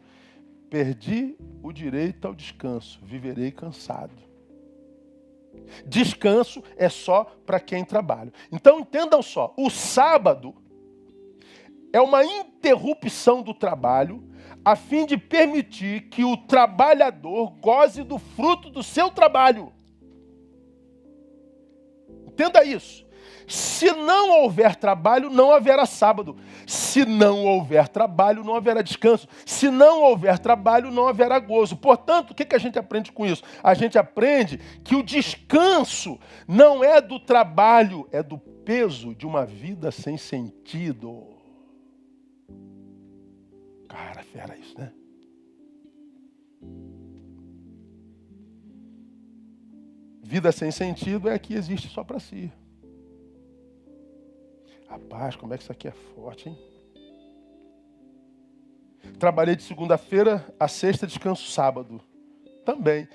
perdi o direito ao descanso, viverei cansado. Descanso é só para quem trabalha. Então entendam só, o sábado é uma interrupção do trabalho, a fim de permitir que o trabalhador goze do fruto do seu trabalho. Entenda isso. Se não houver trabalho, não haverá sábado. Se não houver trabalho, não haverá descanso. Se não houver trabalho, não haverá gozo. Portanto, o que a gente aprende com isso? A gente aprende que o descanso não é do trabalho, é do peso de uma vida sem sentido. Cara, fera isso, né? Vida sem sentido é a que existe só para si. Rapaz, como é que isso aqui é forte, hein? Trabalhei de segunda-feira a sexta, descanso sábado. Também.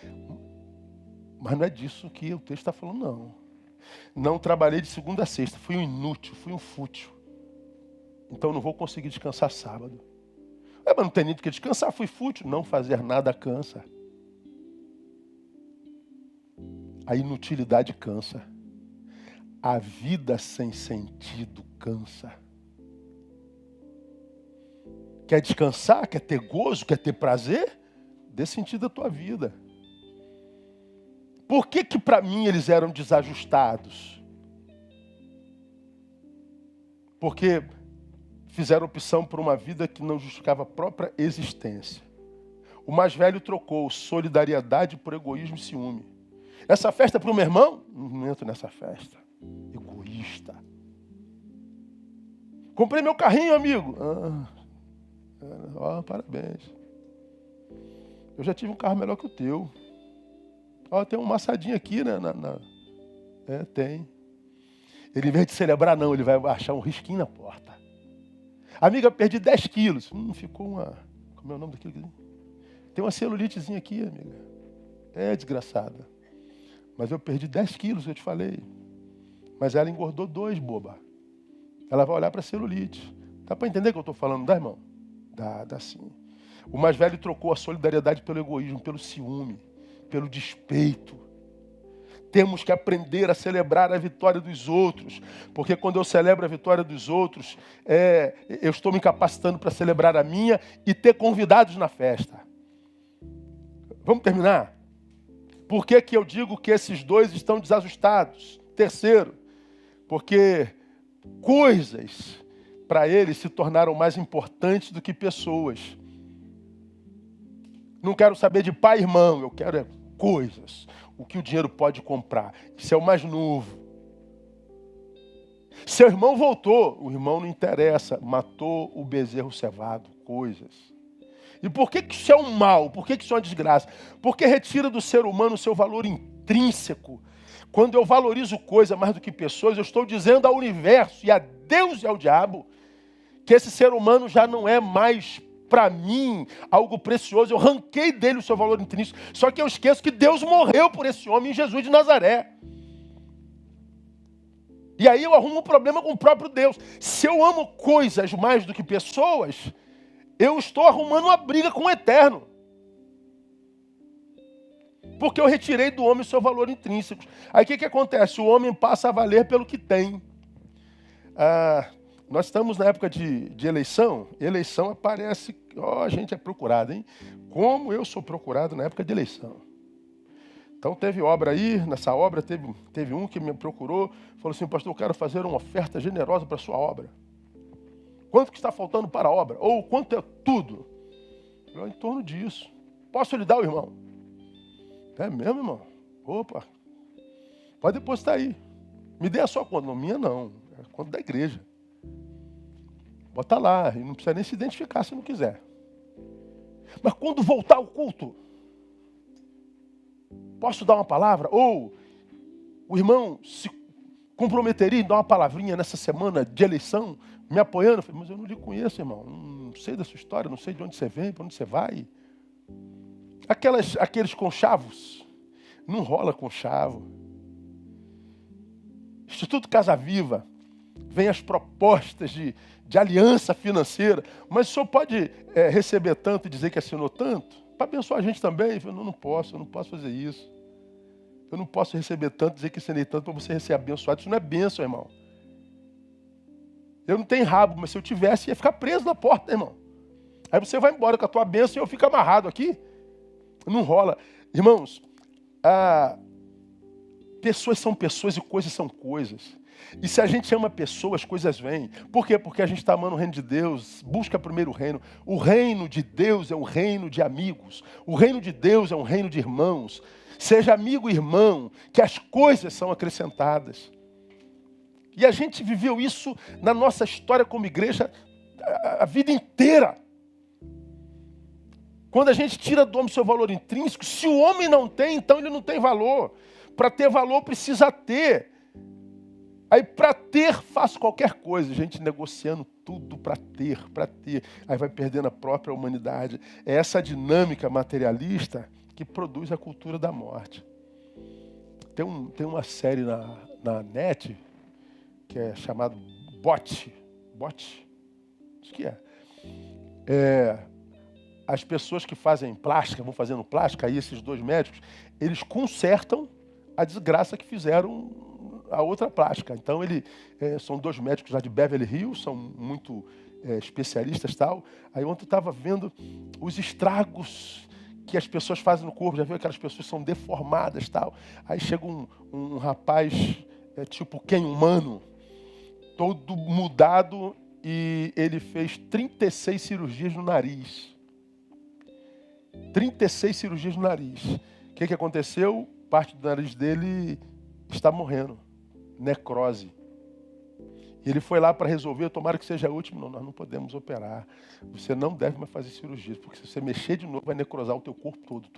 Mas não é disso que o texto está falando, não. Não trabalhei de segunda a sexta. Fui um inútil, fui um fútil. Então não vou conseguir descansar sábado. Mas não tem nem do que descansar, fui fútil. Não fazer nada cansa. A inutilidade cansa. A vida sem sentido cansa. Quer descansar? Quer ter gozo? Quer ter prazer? Dê sentido à tua vida. Por que para mim eles eram desajustados? Porque fizeram opção por uma vida que não justificava a própria existência. O mais velho trocou solidariedade por egoísmo e ciúme. Essa festa é para o meu irmão? Não entro nessa festa. Egoísta. Comprei meu carrinho, amigo. Parabéns. Eu já tive um carro melhor que o teu. Tem um maçadinho aqui, né? Tem. Ele, em vez de celebrar, não, ele vai achar um risquinho na porta. Amiga, perdi 10 quilos. Ficou uma... Como é o nome daquilo? Tem uma celulitezinha aqui, amiga. É desgraçada. Mas eu perdi 10 quilos, eu te falei. Mas ela engordou 2, boba. Ela vai olhar para a celulite. Dá para entender o que eu estou falando, dá, irmão? Dá sim. O mais velho trocou a solidariedade pelo egoísmo, pelo ciúme, pelo despeito. Temos que aprender a celebrar a vitória dos outros. Porque quando eu celebro a vitória dos outros, eu estou me capacitando para celebrar a minha e ter convidados na festa. Vamos terminar? Por que eu digo que esses dois estão desajustados? Terceiro, porque coisas para eles se tornaram mais importantes do que pessoas. Não quero saber de pai e irmão, eu quero coisas. O que o dinheiro pode comprar. Isso é o mais novo. Seu irmão voltou, o irmão não interessa, matou o bezerro cevado, coisas. E por que isso é um mal? Por que isso é uma desgraça? Porque retira do ser humano o seu valor intrínseco. Quando eu valorizo coisa mais do que pessoas, eu estou dizendo ao universo e a Deus e ao diabo que esse ser humano já não é mais para mim algo precioso. Eu arranquei dele o seu valor intrínseco. Só que eu esqueço que Deus morreu por esse homem em Jesus de Nazaré. E aí eu arrumo um problema com o próprio Deus. Se eu amo coisas mais do que pessoas, eu estou arrumando uma briga com o eterno. Porque eu retirei do homem o seu valor intrínseco. Aí o que acontece? O homem passa a valer pelo que tem. Nós estamos na época de eleição. Eleição aparece... a gente é procurado, hein? Como eu sou procurado na época de eleição. Então teve obra aí, nessa obra teve um que me procurou, falou assim, pastor, eu quero fazer uma oferta generosa para a sua obra. Quanto que está faltando para a obra? Ou quanto é tudo? Eu, em torno disso. Posso lhe dar, o irmão? É mesmo, irmão? Opa. Pode depositar aí. Me dê a sua conta. Não, minha não. É a conta da igreja. Bota lá. E não precisa nem se identificar se não quiser. Mas quando voltar ao culto, posso dar uma palavra? Ou o irmão se comprometeria em dar uma palavrinha nessa semana de eleição, me apoiando? Eu falei, mas eu não lhe conheço, irmão. Não sei da sua história, não sei de onde você vem, para onde você vai. Aqueles conchavos, não rola conchavo. Instituto Casa Viva, vem as propostas de aliança financeira, mas o senhor pode receber tanto e dizer que assinou tanto? Para abençoar a gente também? Eu falei, eu não posso fazer isso. Eu não posso receber tanto, dizer que assinei tanto para você ser abençoado. Isso não é bênção, irmão. Eu não tenho rabo, mas se eu tivesse, ia ficar preso na porta, irmão. Aí você vai embora com a tua bênção e eu fico amarrado aqui. Não rola. Irmãos, pessoas são pessoas e coisas são coisas. E se a gente ama pessoas, as coisas vêm. Por quê? Porque a gente está amando o reino de Deus, busca primeiro o reino. O reino de Deus é um reino de amigos. O reino de Deus é um reino de irmãos. Seja amigo e irmão, que as coisas são acrescentadas. E a gente viveu isso na nossa história como igreja a vida inteira. Quando a gente tira do homem seu valor intrínseco, se o homem não tem, então ele não tem valor. Para ter valor, precisa ter. Aí, para ter, faço qualquer coisa. A gente negociando tudo para ter. Aí vai perdendo a própria humanidade. É essa dinâmica materialista que produz a cultura da morte. Tem uma série na net que é chamada Bot. Acho que as pessoas que fazem plástica, vão fazendo plástica, aí esses dois médicos, eles consertam a desgraça que fizeram a outra plástica. Então, são dois médicos lá de Beverly Hills, são muito especialistas e tal. Aí ontem eu estava vendo os estragos que as pessoas fazem no corpo. Já viu aquelas pessoas que são deformadas e tal. Aí chega um rapaz, tipo Ken humano, todo mudado, e ele fez 36 cirurgias no nariz. 36 cirurgias no nariz. O que aconteceu? Parte do nariz dele está morrendo. Necrose. E ele foi lá para resolver, tomara que seja a última. Não, nós não podemos operar. Você não deve mais fazer cirurgias, porque se você mexer de novo, vai necrosar o teu corpo todo,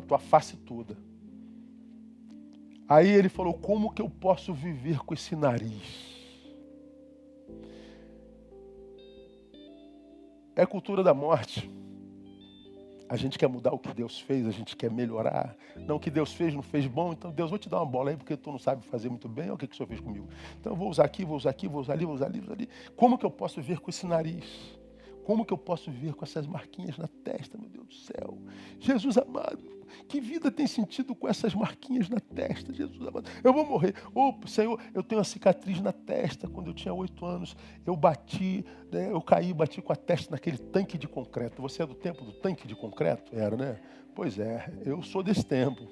tua face toda. Aí ele falou, como que eu posso viver com esse nariz? É a cultura da morte. A gente quer mudar o que Deus fez, a gente quer melhorar. Não, o que Deus fez não fez bom, então Deus, vou te dar uma bola aí, porque tu não sabe fazer muito bem. Olha o que o Senhor fez comigo. Então eu vou usar aqui, vou usar aqui, vou usar ali, vou usar ali, vou usar ali. Como que eu posso viver com esse nariz? Como que eu posso viver com essas marquinhas na testa, meu Deus do céu? Jesus amado, que vida tem sentido com essas marquinhas na testa, Jesus amado? Eu vou morrer. Senhor, eu tenho uma cicatriz na testa. Quando eu tinha 8 anos, eu bati, né, eu caí, bati com a testa naquele tanque de concreto. Você é do tempo do tanque de concreto? Era, né? Pois é, eu sou desse tempo.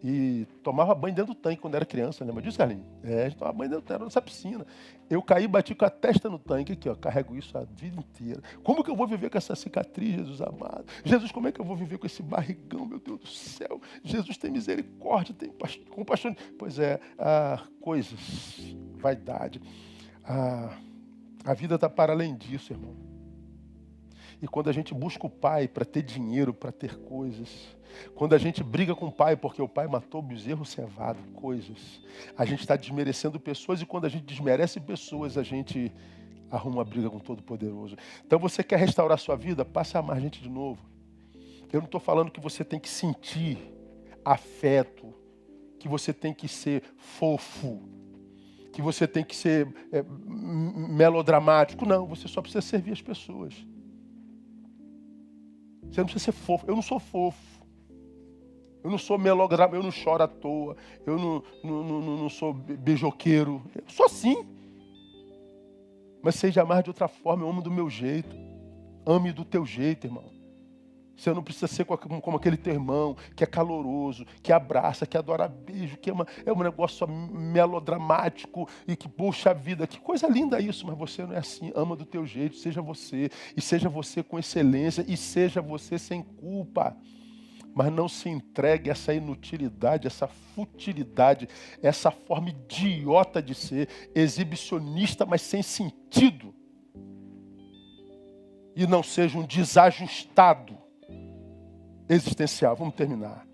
E tomava banho dentro do tanque quando era criança, lembra disso, Carlinhos? A gente tomava banho dentro nessa piscina. Eu caí e bati com a testa no tanque aqui, ó, carrego isso a vida inteira. Como que eu vou viver com essa cicatriz, Jesus amado? Jesus, como é que eu vou viver com esse barrigão, meu Deus do céu? Jesus, tem misericórdia, tem compaixão. Pois é, coisas, vaidade. A vida está para além disso, irmão. E quando a gente busca o Pai para ter dinheiro, para ter coisas, quando a gente briga com o Pai porque o Pai matou o bezerro cevado, coisas, a gente está desmerecendo pessoas, e quando a gente desmerece pessoas, a gente arruma uma briga com o Todo-Poderoso. Então você quer restaurar a sua vida? Passa a amar gente de novo. Eu não estou falando que você tem que sentir afeto, que você tem que ser fofo, que você tem que ser melodramático. Não, você só precisa servir as pessoas. Você não precisa ser fofo. Eu não sou fofo. Eu não sou melodrama, eu não choro à toa. Eu não sou beijoqueiro. Eu sou assim. Mas seja amar de outra forma. Eu amo do meu jeito. Ame do teu jeito, irmão. Você não precisa ser como aquele teu irmão, que é caloroso, que abraça, que adora beijo, que é um negócio melodramático e que, puxa a vida, que coisa linda isso, mas você não é assim. Ama do teu jeito, seja você, e seja você com excelência, e seja você sem culpa. Mas não se entregue a essa inutilidade, essa futilidade, essa forma idiota de ser, exibicionista, mas sem sentido. E não seja um desajustado existencial. Vamos terminar.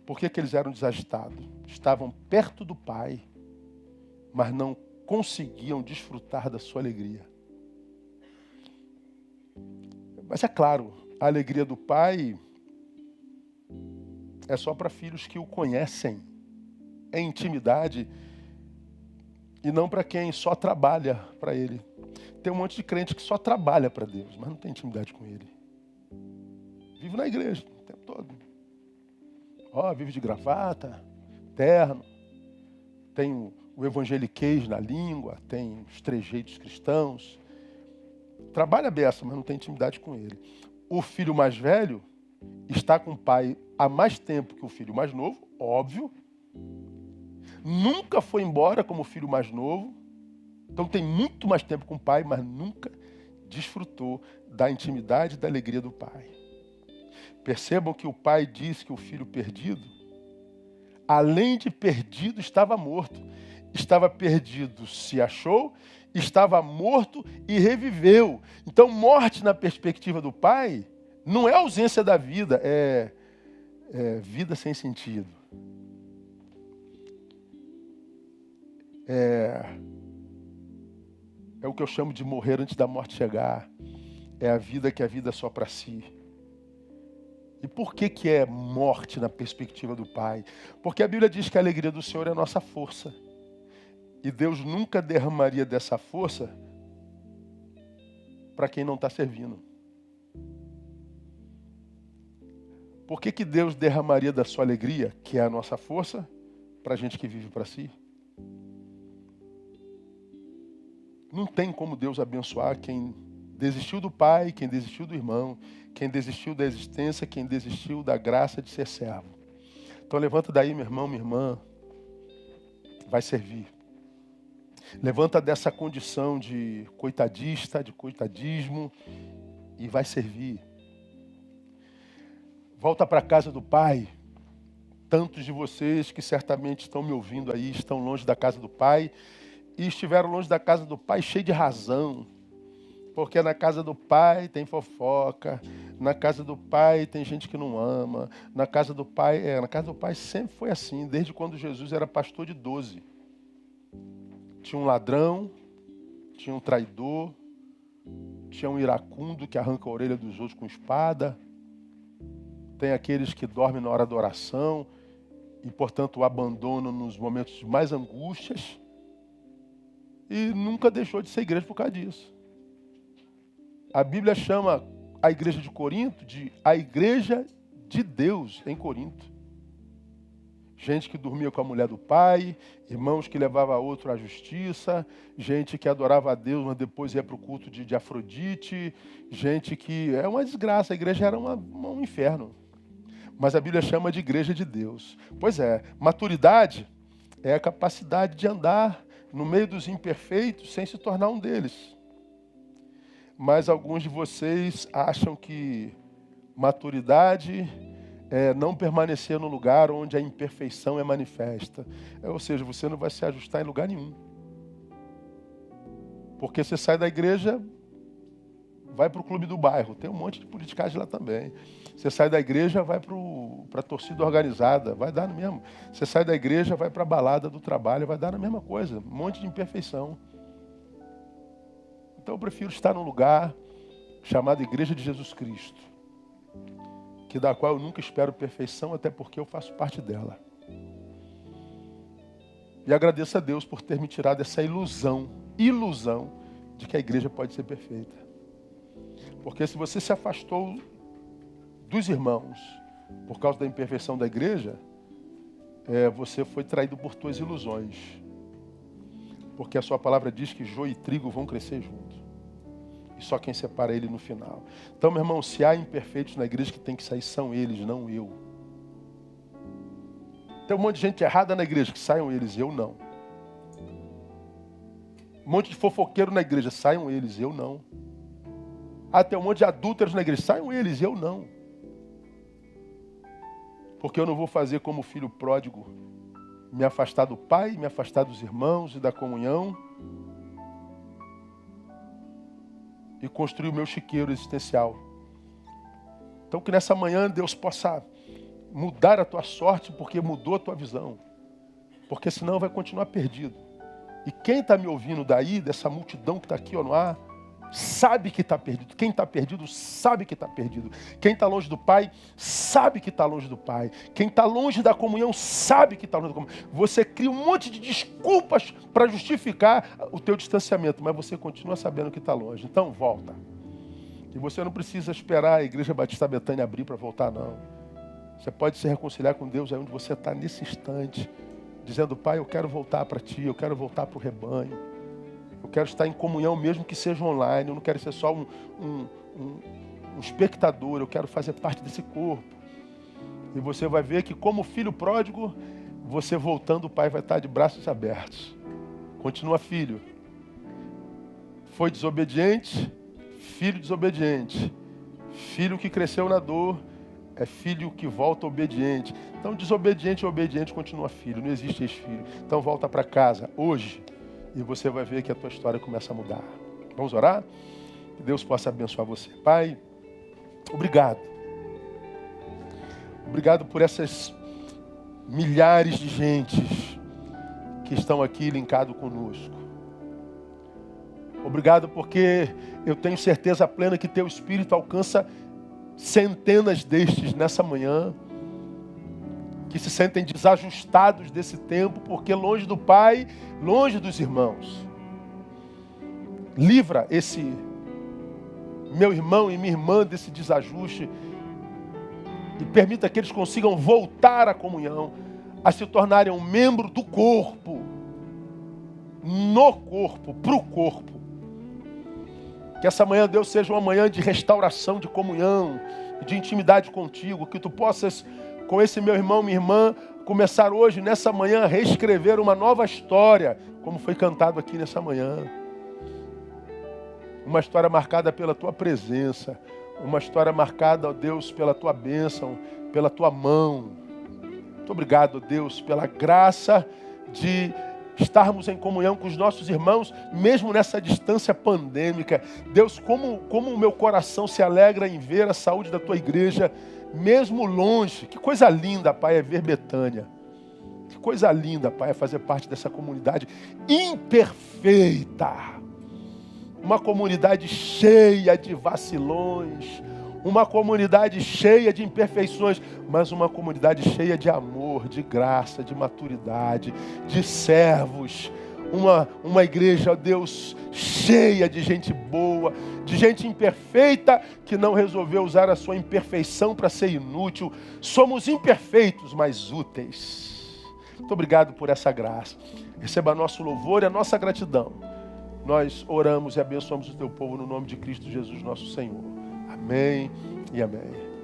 Por que eles eram desajustados? Estavam perto do Pai, mas não conseguiam desfrutar da sua alegria. Mas é claro, a alegria do Pai é só para filhos que o conhecem em intimidade e não para quem só trabalha para Ele. Tem um monte de crente que só trabalha para Deus, mas não tem intimidade com Ele. Vive na igreja o tempo todo. Vive de gravata, terno, tem o evangeliquez na língua, tem os trejeitos cristãos, Trabalha a beça, mas não tem intimidade com ele. O filho mais velho está com o pai há mais tempo que o filho mais novo, óbvio. Nunca foi embora como o filho mais novo. Então tem muito mais tempo com o pai, mas nunca desfrutou da intimidade e da alegria do pai. Percebam que o pai disse que o filho perdido, além de perdido, estava morto. Estava perdido, se achou, estava morto e reviveu. Então, morte na perspectiva do pai não é ausência da vida, é vida sem sentido. É o que eu chamo de morrer antes da morte chegar. É a vida que a vida é só para si. E por que é morte na perspectiva do Pai? Porque a Bíblia diz que a alegria do Senhor é a nossa força. E Deus nunca derramaria dessa força para quem não está servindo. Por que Deus derramaria da sua alegria, que é a nossa força, para a gente que vive para si? Não tem como Deus abençoar quem desistiu do pai, quem desistiu do irmão, quem desistiu da existência, quem desistiu da graça de ser servo. Então levanta daí, meu irmão, minha irmã, vai servir. Levanta dessa condição de coitadista, de coitadismo e vai servir. Volta para a casa do pai. Tantos de vocês que certamente estão me ouvindo aí, estão longe da casa do pai e estiveram longe da casa do pai cheio de razão. Porque na casa do pai tem fofoca, na casa do pai tem gente que não ama, na casa do pai sempre foi assim, desde quando Jesus era pastor de 12. Tinha um ladrão, tinha um traidor, tinha um iracundo que arranca a orelha dos outros com espada, tem aqueles que dormem na hora da oração e, portanto, o abandonam nos momentos de mais angústias e nunca deixou de ser igreja por causa disso. A Bíblia chama a igreja de Corinto de a igreja de Deus em Corinto. Gente que dormia com a mulher do pai, irmãos que levavam a outro à justiça, gente que adorava a Deus, mas depois ia para o culto de Afrodite, gente que... É uma desgraça, a igreja era um inferno. Mas a Bíblia chama de igreja de Deus. Pois é, maturidade é a capacidade de andar no meio dos imperfeitos sem se tornar um deles. Mas alguns de vocês acham que maturidade é não permanecer no lugar onde a imperfeição é manifesta. Ou seja, você não vai se ajustar em lugar nenhum. Porque você sai da igreja, vai para o clube do bairro. Tem um monte de politicagem lá também. Você sai da igreja, vai para a torcida organizada. Vai dar no mesmo. Você sai da igreja, vai para a balada do trabalho. Vai dar na mesma coisa. Um monte de imperfeição. Então eu prefiro estar num lugar chamado Igreja de Jesus Cristo, que da qual eu nunca espero perfeição, até porque eu faço parte dela. E agradeço a Deus por ter me tirado essa ilusão de que a igreja pode ser perfeita. Porque se você se afastou dos irmãos por causa da imperfeição da igreja, você foi traído por tuas ilusões. Porque a sua palavra diz que joio e trigo vão crescer juntos. E só quem separa ele no final. Então, meu irmão, se há imperfeitos na igreja que tem que sair, são eles, não eu. Tem um monte de gente errada na igreja, que saiam eles, eu não. Um monte de fofoqueiro na igreja, saiam eles, eu não. Tem um monte de adúlteros na igreja, saiam eles, eu não. Porque eu não vou fazer como o filho pródigo, me afastar do pai, me afastar dos irmãos e da comunhão e construir o meu chiqueiro existencial. Então que nessa manhã Deus possa mudar a tua sorte porque mudou a tua visão. Porque senão vai continuar perdido. E quem está me ouvindo daí, dessa multidão que está aqui no ar, sabe que está perdido. Quem está perdido sabe que está perdido. Quem está longe do Pai sabe que está longe do Pai. Quem está longe da comunhão sabe que está longe da comunhão. Você cria um monte de desculpas para justificar o teu distanciamento, mas você continua sabendo que está longe. Então volta. E você não precisa esperar a Igreja Batista Betânia abrir para voltar, não. Você pode se reconciliar com Deus aí onde você está nesse instante, dizendo: Pai, eu quero voltar para Ti, eu quero voltar para o rebanho. Eu quero estar em comunhão mesmo que seja online. Eu não quero ser só um espectador. Eu quero fazer parte desse corpo. E você vai ver que como filho pródigo, você voltando, o pai vai estar de braços abertos. Continua filho. Foi desobediente, filho desobediente. Filho que cresceu na dor, é filho que volta obediente. Então, desobediente e obediente continua filho, não existe ex-filho. Então, volta para casa hoje e você vai ver que a tua história começa a mudar. Vamos orar? Que Deus possa abençoar você. Pai, obrigado. Obrigado por essas milhares de gentes que estão aqui linkados conosco. Obrigado porque eu tenho certeza plena que teu Espírito alcança centenas destes nessa manhã, que se sentem desajustados desse tempo, porque longe do Pai, longe dos irmãos. Livra esse meu irmão e minha irmã desse desajuste e permita que eles consigam voltar à comunhão, a se tornarem um membro do corpo, no corpo, para o corpo. Que essa manhã, Deus, seja uma manhã de restauração, de comunhão, de intimidade contigo. Que tu possas, com esse meu irmão, minha irmã, começar hoje, nessa manhã, a reescrever uma nova história, como foi cantado aqui nessa manhã. Uma história marcada pela tua presença. Uma história marcada, ó Deus, pela tua bênção, pela tua mão. Muito obrigado, Deus, pela graça de estarmos em comunhão com os nossos irmãos, mesmo nessa distância pandêmica. Deus, como o meu coração se alegra em ver a saúde da tua igreja, mesmo longe. Que coisa linda, Pai, é ver Betânia. Que coisa linda, Pai, é fazer parte dessa comunidade imperfeita. Uma comunidade cheia de vacilões, uma comunidade cheia de imperfeições, mas uma comunidade cheia de amor, de graça, de maturidade, de servos. Uma igreja, ó Deus, cheia de gente boa, de gente imperfeita que não resolveu usar a sua imperfeição para ser inútil. Somos imperfeitos, mas úteis. Muito obrigado por essa graça. Receba nosso louvor e a nossa gratidão. Nós oramos e abençoamos o teu povo no nome de Cristo Jesus, nosso Senhor. Amém e amém.